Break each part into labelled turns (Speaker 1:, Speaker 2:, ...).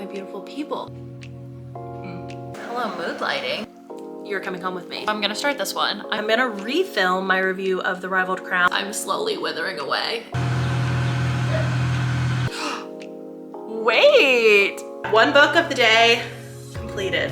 Speaker 1: my beautiful people. Hello, mood lighting. You're coming home with me. I'm gonna start this one. I'm gonna refilm my review of The Rivaled Crown. I'm slowly withering away. Wait! One book of the day completed.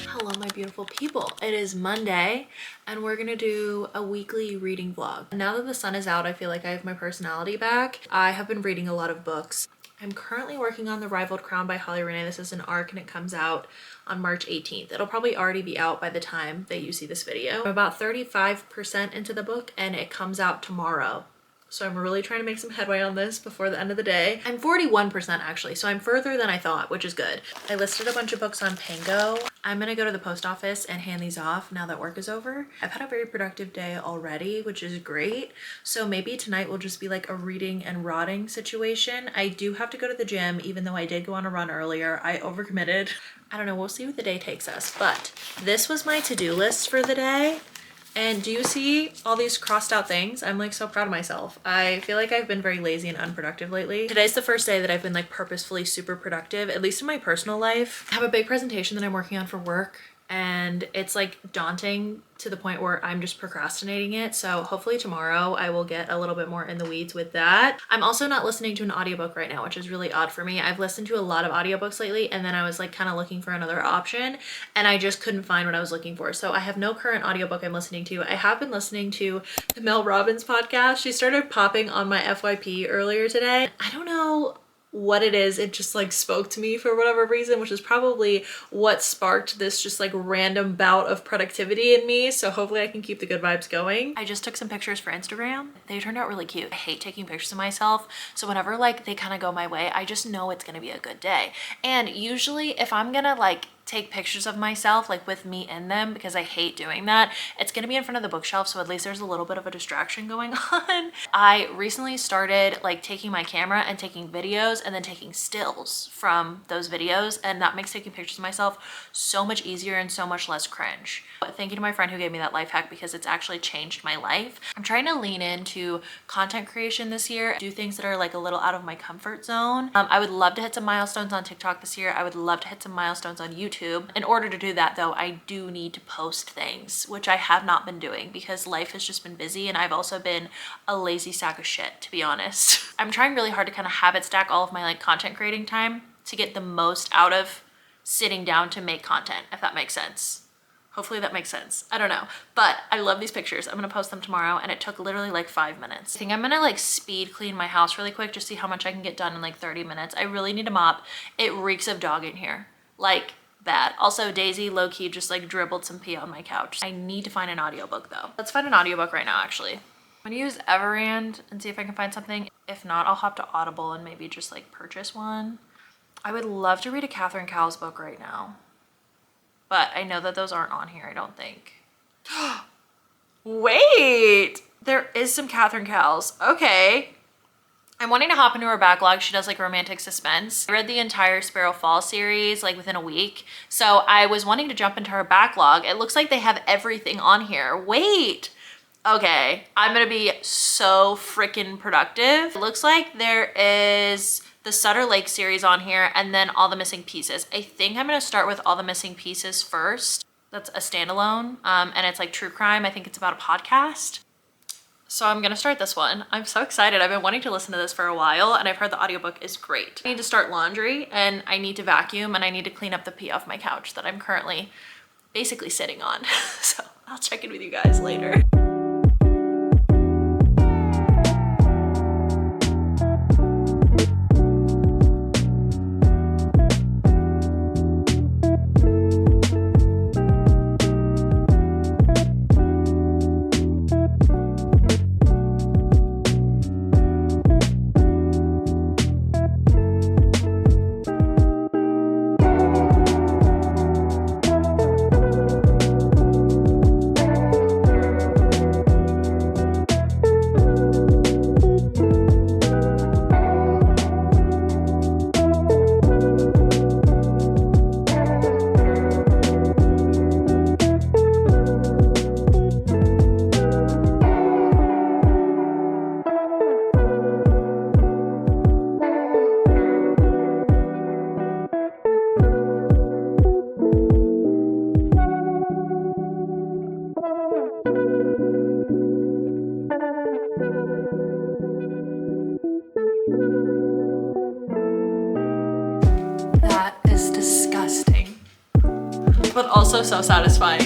Speaker 1: Hello, my beautiful people. It is Monday and we're gonna do a weekly reading vlog. Now that the sun is out, I feel like I have my personality back. I have been reading a lot of books. I'm currently working on The Rivaled Crown by Renee. This is an ARC and it comes out on March 18th. It'll probably already be out by the time that you see this video. I'm about 35% into the book and it comes out tomorrow. So I'm really trying to make some headway on this before the end of the day. I'm 41% actually, so I'm further than I thought, which is good. I listed a bunch of books on Pango. I'm gonna go to the post office and hand these off now that work is over. I've had a very productive day already, which is great. So maybe tonight will just be like a reading and rotting situation. I do have to go to the gym, even though I did go on a run earlier. I overcommitted. I don't know, we'll see what the day takes us. But this was my to-do list for the day. And do you see all these crossed out things? I'm like so proud of myself. I feel like I've been very lazy and unproductive lately. Today's the first day that I've been like purposefully super productive, at least in my personal life. I have a big presentation that I'm working on for work and it's like daunting to the point where I'm just procrastinating it. So hopefully tomorrow I will get a little bit more in the weeds with that. I'm also not listening to an audiobook right now, which is really odd for me. I've listened to a lot of audiobooks lately and then I was like kind of looking for another option and I just couldn't find what I was looking for. So I have no current audiobook I'm listening to. I have been listening to the Mel Robbins podcast. She started popping on my FYP earlier today. I don't know what it is, it just like spoke to me for whatever reason, which is probably what sparked this just like random bout of productivity in me. So hopefully I can keep the good vibes going. I just took some pictures for Instagram. They turned out really cute. I hate taking pictures of myself, so whenever like they kind of go my way, I just know it's gonna be a good day. And usually if I'm gonna like take pictures of myself like with me in them, because I hate doing that, it's gonna be in front of the bookshelf, so at least there's a little bit of a distraction going on. I recently started like taking my camera and taking videos and then taking stills from those videos, and that makes taking pictures of myself so much easier and so much less cringe. But thank you to my friend who gave me that life hack because it's actually changed my life. I'm trying to lean into content creation this year, do things that are like a little out of my comfort zone. I would love to hit some milestones on TikTok this year. I would love to hit some milestones on YouTube. In order to do that though, I do need to post things, which I have not been doing because life has just been busy and I've also been a lazy sack of shit, to be honest. I'm trying really hard to kind of habit stack all of my like content creating time to get the most out of sitting down to make content, if that makes sense. Hopefully that makes sense. I don't know, but I love these pictures. I'm gonna post them tomorrow and it took literally like 5 minutes. I think I'm gonna like speed clean my house really quick, just see how much I can get done in like 30 minutes. I really need a mop. It reeks of dog in here. Like, bad. Also, Daisy low-key just like dribbled some pee on my couch. I need to find an audiobook though. Let's find an audiobook right now actually. I'm gonna use Everand and see if I can find something. If not, I'll hop to Audible and maybe just like purchase one. I would love to read a Cathering Cowles book right now, but I know that those aren't on here, I don't think. Wait! There is some Cathering Cowles. Okay. I'm wanting to hop into her backlog. She does like romantic suspense. I read the entire Sparrow Fall series like within a week. So I was wanting to jump into her backlog. It looks like they have everything on here. Wait, okay. I'm gonna be so freaking productive. It looks like there is the Sutter Lake series on here and then All the Missing Pieces. I think I'm gonna start with All the Missing Pieces first. That's a standalone and it's like true crime. I think it's about a podcast. So I'm gonna start this one. I'm so excited. I've been wanting to listen to this for a while and I've heard the audiobook is great. I need to start laundry and I need to vacuum and I need to clean up the pee off my couch that I'm currently basically sitting on. So I'll check in with you guys later. also so satisfying.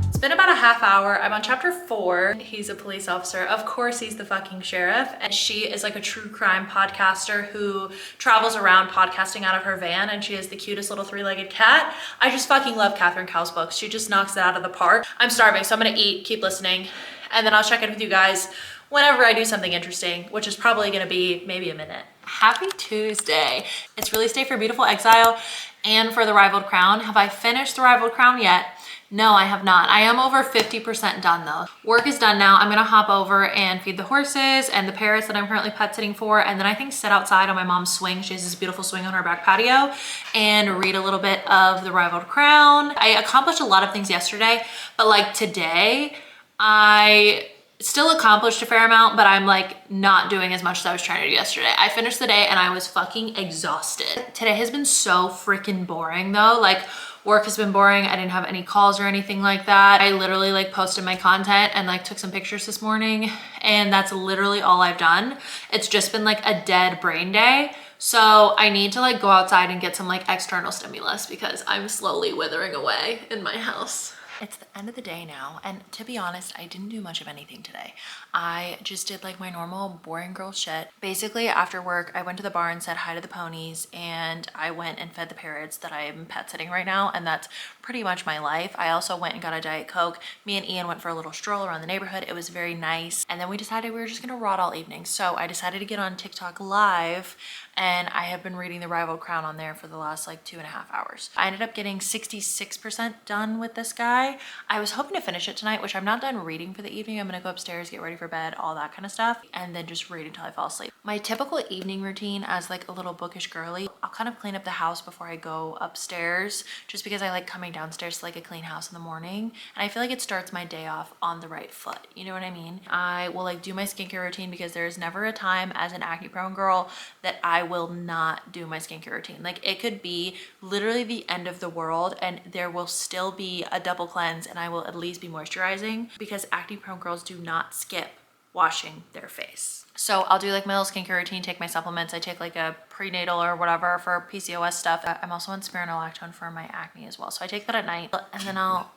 Speaker 1: It's been about a half hour. I'm on chapter 4. He's a police officer. Of course, he's the fucking sheriff. And she is like a true crime podcaster who travels around podcasting out of her van, and she is the cutest little 3-legged cat. I just fucking love Cathering Cowles' books. She just knocks it out of the park. I'm starving, so I'm gonna eat, keep listening, and then I'll check in with you guys whenever I do something interesting, which is probably gonna be maybe a minute. Happy Tuesday. It's release day for Beautiful Exile and for The Rivaled Crown. Have I finished The Rivaled Crown yet? No, I have not. I am over 50% done though. Work is done now. I'm gonna hop over and feed the horses and the parrots that I'm currently pet sitting for, and then I think sit outside on my mom's swing. She has this beautiful swing on her back patio, and read a little bit of The Rivaled Crown. I accomplished a lot of things yesterday, but like today, I still accomplished a fair amount, but I'm like not doing as much as I was trying to do yesterday. I finished the day and I was fucking exhausted. Today has been so freaking boring though. Like, work has been boring. I didn't have any calls or anything like that. I literally like posted my content and like took some pictures this morning, and that's literally all I've done. It's just been like a dead brain day. So I need to like go outside and get some like external stimulus because I'm slowly withering away in my house. It's the end of the day now, and to be honest, I didn't do much of anything today. I just did like my normal boring girl shit. Basically, after work, I went to the barn, said hi to the ponies, and I went and fed the parrots that I am pet sitting right now, and that's pretty much my life. I also went and got a Diet Coke. Me and Ian went for a little stroll around the neighborhood. It was very nice, and then we decided we were just gonna rot all evening. So I decided to get on TikTok live, and I have been reading The Rivaled Crown on there for the last like 2.5 hours. I ended up getting 66% done with this guy. I was hoping to finish it tonight, which I'm not done reading for the evening. I'm gonna go upstairs, get ready for bed, all that kind of stuff, and then just read until I fall asleep. My typical evening routine as like a little bookish girly, I'll kind of clean up the house before I go upstairs, just because I like coming downstairs to like a clean house in the morning, and I feel like it starts my day off on the right foot. You know what I mean? I will like do my skincare routine because there's never a time as an acne prone girl that I will not do my skincare routine. Like, it could be literally the end of the world and there will still be a double cleanse and I will at least be moisturizing, because acne prone girls do not skip washing their face. So I'll do like my little skincare routine, take my supplements. I take like a prenatal or whatever for PCOS stuff. I'm also on spironolactone for my acne as well. So I take that at night, and then I'll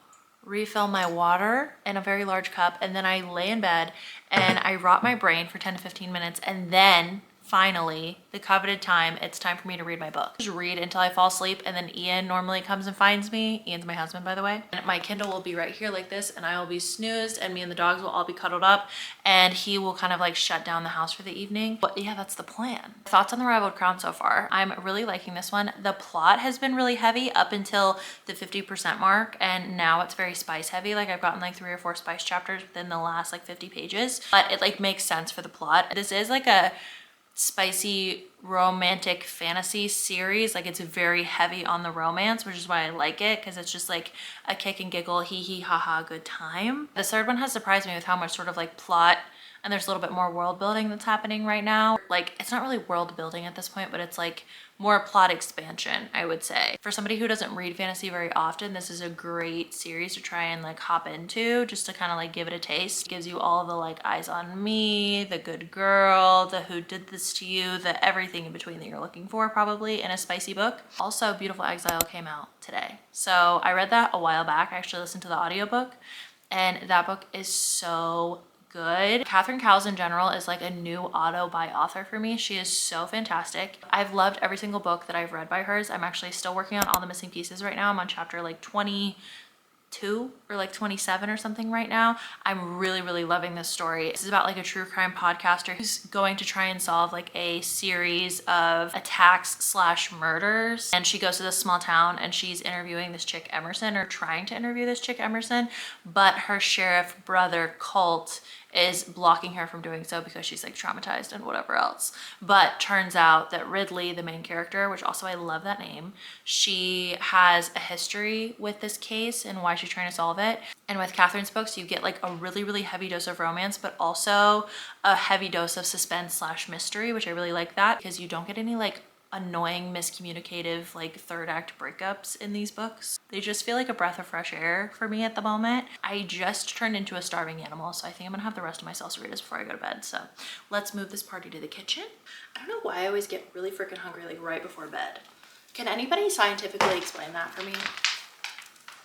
Speaker 1: refill my water in a very large cup, and then I lay in bed and I rot my brain for 10 to 15 minutes, and then finally, the coveted time, it's time for me to read my book. Just read until I fall asleep, and then Ian normally comes and finds me. Ian's my husband, by the way. And my Kindle will be right here like this, and I will be snoozed, and me and the dogs will all be cuddled up, and he will kind of like shut down the house for the evening. But yeah, that's the plan. Thoughts on The Rivaled Crown so far? I'm really liking this one. The plot has been really heavy up until the 50% mark, and now it's very spice heavy. Like, I've gotten like 3 or 4 spice chapters within the last like 50 pages, but it like makes sense for the plot. This is like a spicy romantic fantasy series. Like, it's very heavy on the romance, which is why I like it, because it's just like a kick and giggle, hee hee ha ha good time. The third one has surprised me with how much sort of like plot, and there's a little bit more world building that's happening right now. Like, it's not really world building at this point, but it's like more plot expansion, I would say. For somebody who doesn't read fantasy very often, this is a great series to try and like hop into, just to kind of like give it a taste. It gives you all the like eyes on me, the good girl, the who did this to you, the everything in between that you're looking for probably in a spicy book. Also, Beautiful Exile came out today. So I read that a while back. I actually listened to the audiobook, and that book is so good. Cathering Cowles in general is like a new auto by author for me. She is so fantastic. I've loved every single book that I've read by hers. I'm actually still working on all the missing pieces right now. I'm on chapter like 22 or like 27 or something right now. I'm really loving this story. This is about like a true crime podcaster who's going to try and solve like a series of attacks slash murders, and she goes to this small town and she's interviewing this chick Emerson, or trying to interview this chick Emerson, but her sheriff brother Colt is blocking her from doing so because she's like traumatized and whatever else. But turns out that Ridley, the main character, which also I love that name, she has a history with this case and why she's trying to solve it. And with Catherine's books, you get like a really heavy dose of romance, but also a heavy dose of suspense slash mystery, which I really like that, because you don't get any like annoying, miscommunicative, like third act breakups in these books. They just feel like a breath of fresh air for me at the moment. I just turned into a starving animal, so I think I'm gonna have the rest of my salsaritas before I go to bed. So let's move this party to the kitchen. I don't know why I always get really freaking hungry like right before bed. Can anybody scientifically explain that for me?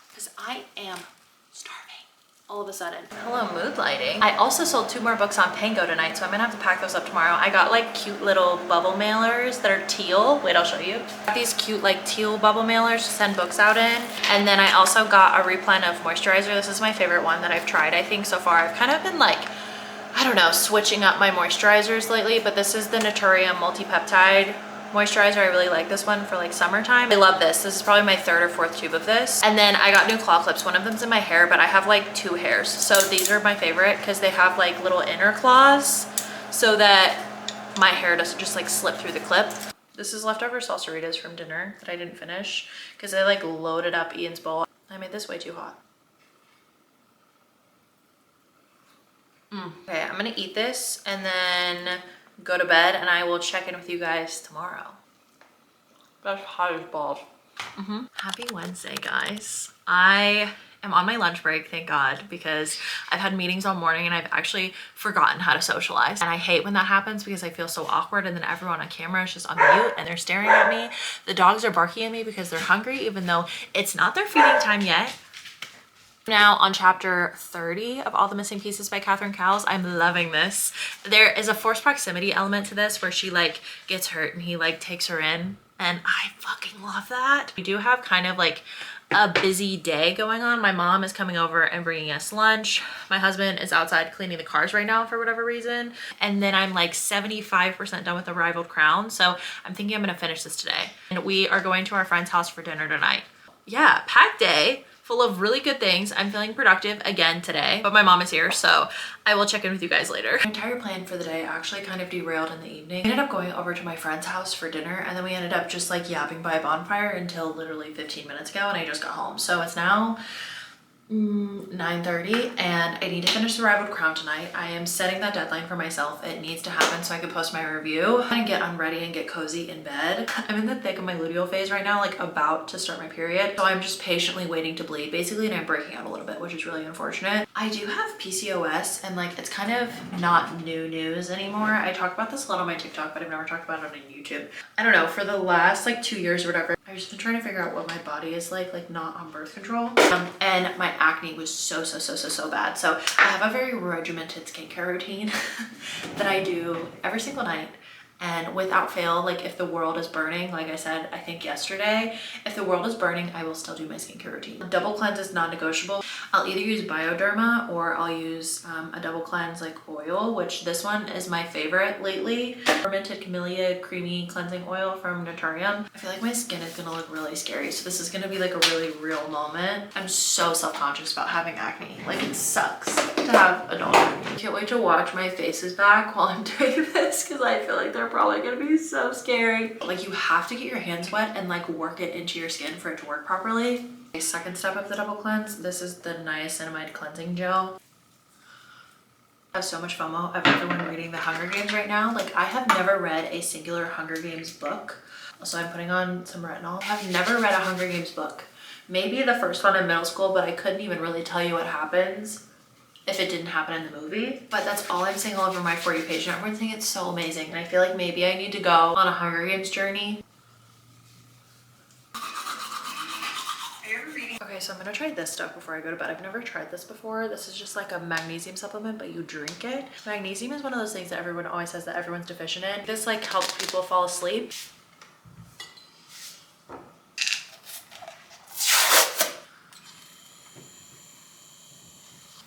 Speaker 1: Because I am starving all of a sudden. Hello, mood lighting. I also sold 2 more books on Pango tonight, so I'm gonna have to pack those up tomorrow. I got like cute little bubble mailers that are teal. Wait, I'll show you. These cute like teal bubble mailers to send books out in. And then I also got a replen of moisturizer. This is my favorite one that I've tried, I think, so far. I've kind of been like, I don't know, switching up my moisturizers lately, but this is the Naturium multi-peptide moisturizer. I really like this one for like summertime. I love this. This is probably my 3rd or 4th tube of this. And then I got new claw clips. One of them's in my hair, but I have like 2 hairs. So these are my favorite because they have like little inner claws so that my hair doesn't just like slip through the clip. This is leftover salsaritas from dinner that I didn't finish because I like loaded up Ian's bowl. I made this way too hot. Okay, I'm gonna eat this and then go to bed, and I will check in with you guys tomorrow. That's hot as balls. Happy Wednesday, guys. I am on my lunch break, thank God, because I've had meetings all morning and I've actually forgotten how to socialize. And I hate when that happens because I feel so awkward, and then everyone on camera is just on mute and they're staring at me. The dogs are barking at me because they're hungry, even though it's not their feeding time yet. Now on chapter 30 of All the Missing Pieces by Cathering Cowles. I'm loving this. There is a forced proximity element to this where she like gets hurt and he like takes her in, and I fucking love that. We do have kind of like a busy day going on. My mom is coming over and bringing us lunch. My husband is outside cleaning the cars right now for whatever reason. And then I'm like 75% done with the Rivaled Crown. So I'm thinking I'm gonna finish this today. And we are going to our friend's house for dinner tonight. Yeah, packed day. Full of really good things. I'm feeling productive again today, but my mom is here, so I will check in with you guys later. My entire plan for the day actually kind of derailed in the evening. I ended up going over to my friend's house for dinner, and then we ended up just like yapping by a bonfire until literally 15 minutes ago, and I just got home. So it's now 9:30 and I need to finish the Rivaled Crown tonight. I am setting that deadline for myself. It needs to happen so I can post my review and get unready and get cozy in bed. I'm in the thick of my luteal phase right now, like about to start my period. So I'm just patiently waiting to bleed basically, and I'm breaking out a little bit, which is really unfortunate. I do have PCOS, and like it's kind of not new news anymore. I talk about this a lot on my TikTok, but I've never talked about it on YouTube. I don't know, for the last like 2 years or whatever, I've just been trying to figure out what my body is like not on birth control. And my acne was so bad. So I have a very regimented skincare routine that I do every single night. And without fail, like if the world is burning, like I said, I think yesterday, if the world is burning, I will still do my skincare routine. Double cleanse is non-negotiable. I'll either use Bioderma or I'll use a double cleanse like oil, which this one is my favorite lately. Fermented Camellia Creamy Cleansing Oil from Naturium. I feel like my skin is gonna look really scary, so this is gonna be like a really real moment. I'm so self-conscious about having acne. Like it sucks to have adult acne. I can't wait to watch my faces back while I'm doing this because I feel like they're probably gonna be so scary. Like you have to get your hands wet and like work it into your skin for it to work properly. The second step of the double cleanse, this is the niacinamide cleansing gel. I have so much FOMO of everyone reading the Hunger Games right now. Like I have never read a singular Hunger Games book. So I'm putting on some retinol. I've never read a Hunger Games book. Maybe the first one in middle school, but I couldn't even really tell you what happens if it didn't happen in the movie. But that's all I'm saying all over my For You page. And everyone's saying it's so amazing. And I feel like maybe I need to go on a Hunger Games journey. Okay, so I'm gonna try this stuff before I go to bed. I've never tried this before. This is just like a magnesium supplement, but you drink it. Magnesium is one of those things that everyone always says that everyone's deficient in. This like helps people fall asleep.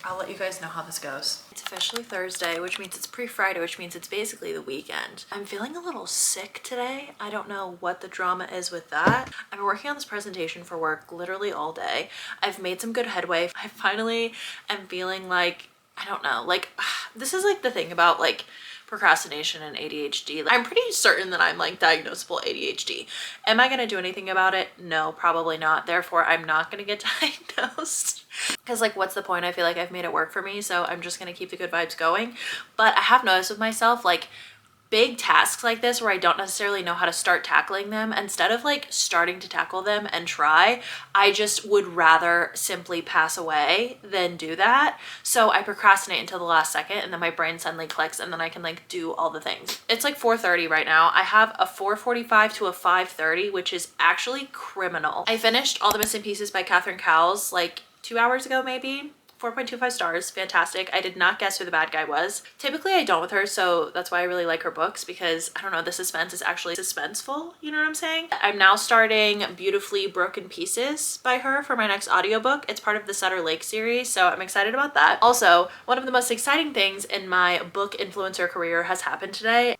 Speaker 1: I'll let you guys know how this goes. It's officially Thursday, which means it's pre-Friday, which means it's basically the weekend. I'm feeling a little sick today. I don't know what the drama is with that. I've been working on this presentation for work literally all day. I've made some good headway. I finally am feeling like, I don't know, like this is like the thing about like procrastination and ADHD. I'm pretty certain that I'm like diagnosable ADHD. Am I gonna do anything about it? No, probably not. Therefore, I'm not gonna get diagnosed. Because like what's the point? I feel like I've made it work for me, so I'm just gonna keep the good vibes going. But I have noticed with myself, like big tasks like this where I don't necessarily know how to start tackling them, instead of like starting to tackle them and try, I just would rather simply pass away than do that. So I procrastinate until the last second, and then my brain suddenly clicks, and then I can like do all the things. It's like 4:30 right now. I have a 4:45 to a 5:30, which is actually criminal. I finished All the Missing Pieces by Cathering Cowles like 2 hours ago, maybe. 4.25 stars, fantastic. I did not guess who the bad guy was. Typically I don't with her, so that's why I really like her books, because I don't know, the suspense is actually suspenseful, you know what I'm saying? I'm now starting Beautifully Broken Pieces by her for my next audiobook. It's part of the Sutter Lake series, so I'm excited about that. Also, one of the most exciting things in my book influencer career has happened today.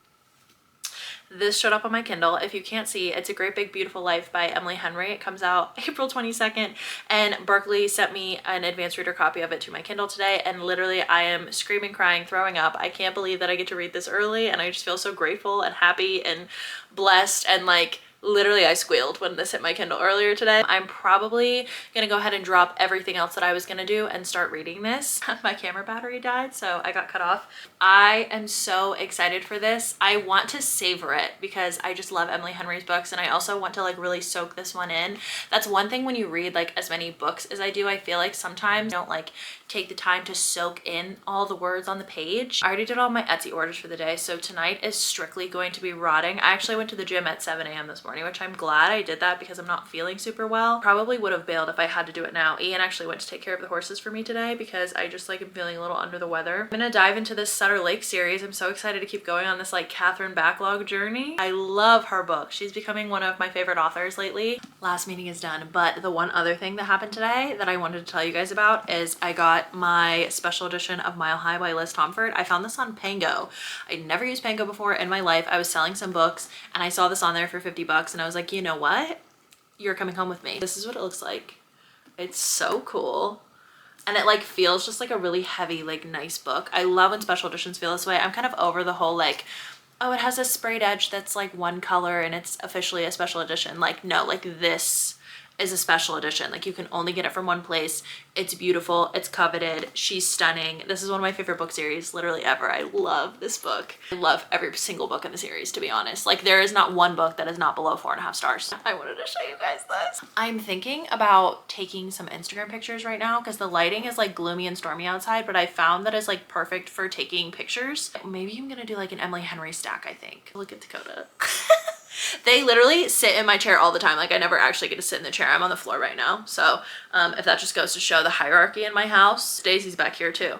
Speaker 1: This showed up on my Kindle. If you can't see, it's A Great Big Beautiful Life by Emily Henry. It comes out April 22nd, and Berkeley sent me an advanced reader copy of it to my Kindle today, and literally I am screaming, crying, throwing up. I can't believe that I get to read this early, and I just feel so grateful and happy and blessed, and like literally I squealed when this hit my Kindle earlier today. I'm probably gonna go ahead and drop everything else that I was gonna do and start reading this. My camera battery died, so I got cut off. I am so excited for this. I want to savor it because I just love Emily Henry's books, and I also want to like really soak this one in. That's one thing when you read like as many books as I do, I feel like sometimes you don't like take the time to soak in all the words on the page. I already did all my Etsy orders for the day, so tonight is strictly going to be rotting. I actually went to the gym at 7 a.m. this morning, which I'm glad I did that because I'm not feeling super well. Probably would have bailed if I had to do it now. Ian actually went to take care of the horses for me today because I just like am feeling a little under the weather. I'm gonna dive into this Sutter Lake series. I'm so excited to keep going on this like Catherine backlog journey. I love her book. She's becoming one of my favorite authors lately. Last meeting is done, but the one other thing that happened today that I wanted to tell you guys about is I got my special edition of Mile High by Liz Tomford. I found this on Pango. I'd never used Pango before in my life. I was selling some books and I saw this on there for 50 bucks and I was like, you know what? You're coming home with me. This is what it looks like. It's so cool. And it like feels just like a really heavy, like nice book. I love when special editions feel this way. I'm kind of over the whole like, oh, it has a sprayed edge that's like one color and it's officially a special edition. Like, no, like this is a special edition. Like you can only get it from one place. It's beautiful. It's coveted. She's stunning. This is one of my favorite book series literally ever. I love this book. I love every single book in the series, to be honest. Like there is not one book that is not below 4.5 stars. I wanted to show you guys this. I'm thinking about taking some Instagram pictures right now because the lighting is like gloomy and stormy outside, but I found that it's like perfect for taking pictures. Maybe I'm gonna do like an Emily Henry stack, I think. Look at Dakota. They literally sit in my chair all the time. Like I never actually get to sit in the chair. I'm on the floor right now. So if that just goes to show the hierarchy in my house. Daisy's back here too.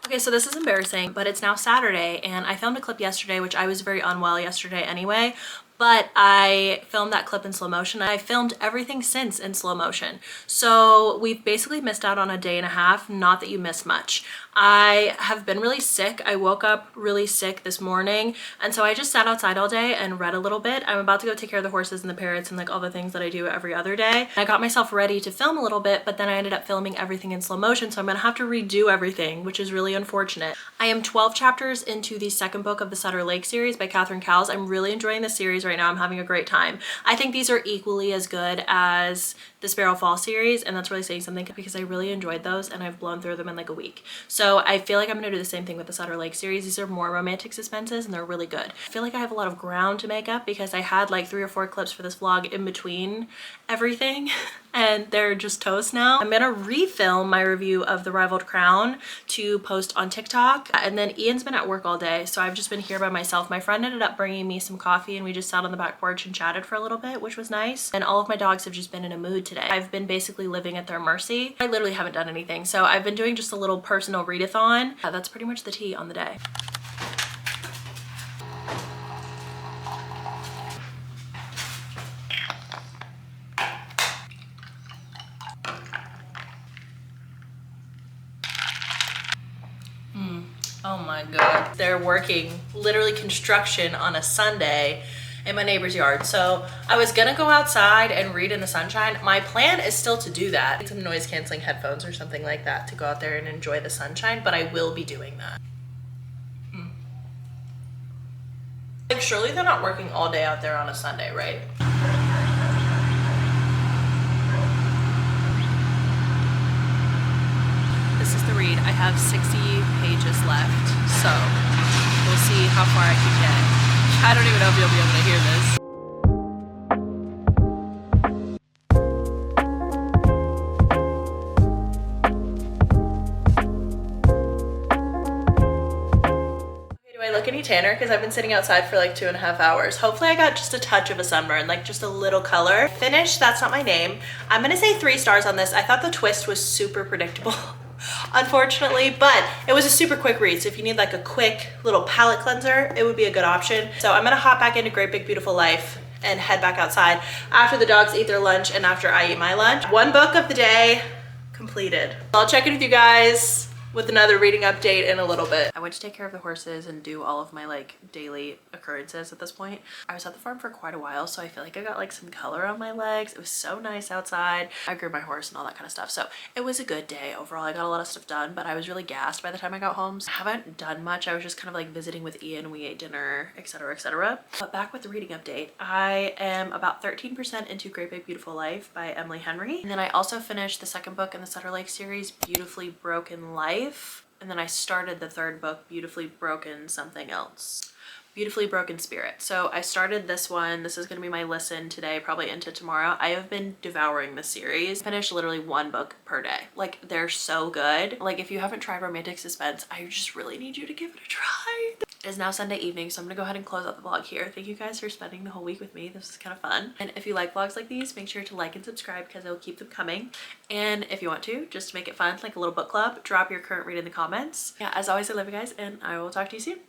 Speaker 1: Okay, so this is embarrassing, but it's now Saturday and I filmed a clip yesterday, which I was very unwell yesterday anyway. But I filmed that clip in slow motion. I filmed everything since in slow motion. So we've basically missed out on a day and a half. Not that you miss much. I have been really sick. I woke up really sick this morning. And so I just sat outside all day and read a little bit. I'm about to go take care of the horses and the parrots and like all the things that I do every other day. I got myself ready to film a little bit, but then I ended up filming everything in slow motion. So I'm gonna have to redo everything, which is really unfortunate. I am 12 chapters into the second book of the Sutter Lake series by Cathering Cowles. I'm really enjoying this series right now. I'm having a great time. I think these are equally as good as the Sparrow Fall series, and that's really saying something because I really enjoyed those and I've blown through them in like a week. So I feel like I'm gonna do the same thing with the Sutter Lake series. These are more romantic suspenses and they're really good. I feel like I have a lot of ground to make up because I had like 3 or 4 clips for this vlog in between everything and they're just toast now. I'm gonna refilm my review of The Rivaled Crown to post on TikTok, and then Ian's been at work all day, so I've just been here by myself. My friend ended up bringing me some coffee and we just sat on the back porch and chatted for a little bit, which was nice. And all of my dogs have just been in a mood today. I've been basically living at their mercy. I literally haven't done anything, so I've been doing just a little personal read-a-thon. That's pretty much the tea on the day. Oh my god. They're working literally construction on a Sunday in my neighbor's yard. So I was gonna go outside and read in the sunshine. My plan is still to do that. Get some noise canceling headphones or something like that to go out there and enjoy the sunshine, but I will be doing that. Like surely they're not working all day out there on a Sunday, right? This is the read. I have 60 pages left, so we'll see how far I can get. I don't even know if you'll be able to hear this. Do I look any tanner? Because I've been sitting outside for like 2.5 hours. Hopefully I got just a touch of a sunburn, like just a little color. Finished, that's not my name. I'm gonna say 3 stars on this. I thought the twist was super predictable, unfortunately, but it was a super quick read. So if you need like a quick little palette cleanser, it would be a good option. So I'm gonna hop back into Great Big Beautiful Life and head back outside after the dogs eat their lunch and after I eat my lunch. 1 book of the day completed. I'll check in with you guys with another reading update in a little bit. I went to take care of the horses and do all of my like daily occurrences at this point. I was at the farm for quite a while, so I feel like I got like some color on my legs. It was so nice outside. I grew my horse and all that kind of stuff. So it was a good day overall. I got a lot of stuff done, but I was really gassed by the time I got home. So I haven't done much. I was just kind of like visiting with Ian. We ate dinner, etc, etc. But back with the reading update. I am about 13% into Great Big Beautiful Life by Emily Henry. And then I also finished the 2nd book in the Sutter series, Beautifully Broken Life. And then I started the 3rd book, Beautifully Broken Something Else. Beautifully Broken Spirit. So I started this one. This is going to be my listen today, probably into tomorrow. I have been devouring this series. Finish literally 1 book per day. Like, they're so good. Like, if you haven't tried romantic suspense, I just really need you to give it a try. It is now Sunday evening, so I'm gonna go ahead and close out the vlog here. Thank you guys for spending the whole week with me. This is kind of fun. And if you like vlogs like these, make sure to like and subscribe because I will keep them coming. And if you want to, just to make it fun, like a little book club, drop your current read in the comments. Yeah, as always, I love you guys and I will talk to you soon.